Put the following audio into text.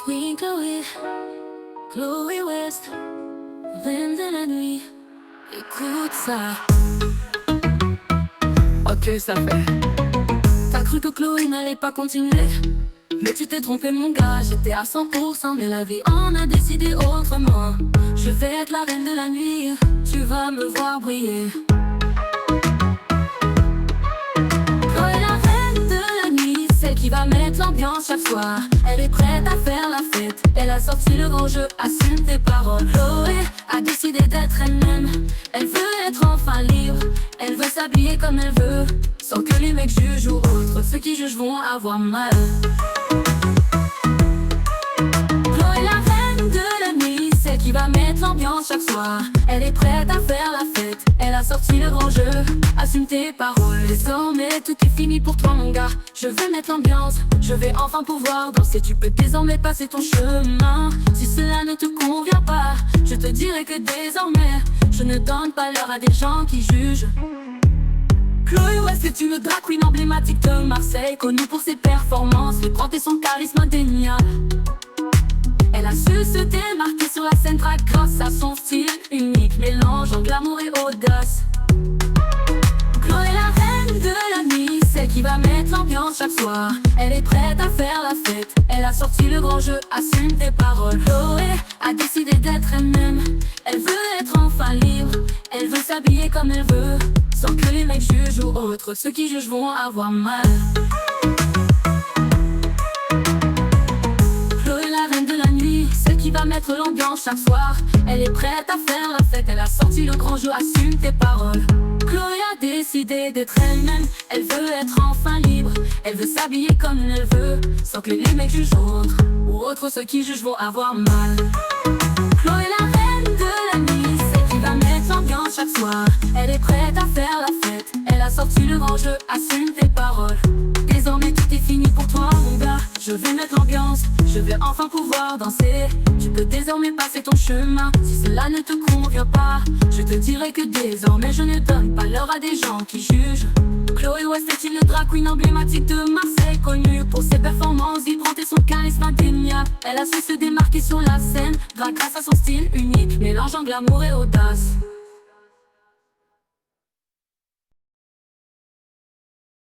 Oui, Chloé, Chloé West, reine de la nuit, écoute ça. Ok, ça fait. T'as cru que Chloé n'allait pas continuer, mais tu t'es trompé mon gars, j'étais à 100%, mais la vie en a décidé autrement. Je vais être la reine de la nuit, tu vas me voir briller. Chloé la reine de la nuit, celle qui va mettre l'ambiance chaque soir. Elle est prête à faire la fête, elle a sorti le grand jeu, assume tes paroles. Chloé a décidé d'être elle-même, elle veut être enfin libre. Elle veut s'habiller comme elle veut, sans que les mecs jugent ou autres. Ceux qui jugent vont avoir mal. Chloé la reine de la nuit, celle qui va mettre l'ambiance chaque soir. Elle est prête à faire la fête, elle a sorti le grand jeu, assume tes paroles. Désormais tout est fini pour toi mon gars, je vais mettre l'ambiance, je vais enfin pouvoir danser. Tu peux désormais passer ton chemin, si cela ne te convient pas, je te dirai que désormais je ne donne pas l'heure à des gens qui jugent. Chloé West est une drag queen emblématique de Marseille, connue pour ses performances, les et son charisme indéniable. Elle a su se démarquer sur la scène drag grâce à son style unique, mélange en glamour et audace. Chloé la reine de la nuit, celle qui va mettre l'ambiance chaque soir. Elle est prête à faire la fête, elle a sorti le grand jeu, assume tes paroles. Chloé a décidé d'être elle-même, elle veut être enfin libre. Elle veut s'habiller comme elle veut, sans que les mecs jugent ou autres. Ceux qui jugent vont avoir mal. Chloé la reine de la nuit, celle qui va mettre l'ambiance chaque soir. Elle est prête à faire la fête, elle a sorti le grand jeu, assume tes paroles. Chloé a décidé d'être elle-même, elle veut être enfin libre. Elle veut s'habiller comme elle veut, sans que les mecs jugent ou autres. Ceux qui jugent vont avoir mal. Chloé la reine de la nuit, celle qui va mettre l'ambiance chaque soir. Elle est prête à faire la fête, elle a sorti le grand jeu, assume tes paroles. Désormais tout est fini pour toi mon gars, je vais mettre l'ambiance, je vais enfin pouvoir danser. Tu peux désormais passer ton chemin, si cela ne te convient pas, je te dirai que désormais je ne donne pas l'heure à des gens qui jugent. Chloé West est une drag queen emblématique de Marseille, connue pour ses performances vibrantes et son charisme indéniable. Elle a su se démarquer sur la scène grâce à son style unique, mélangeant glamour et audace.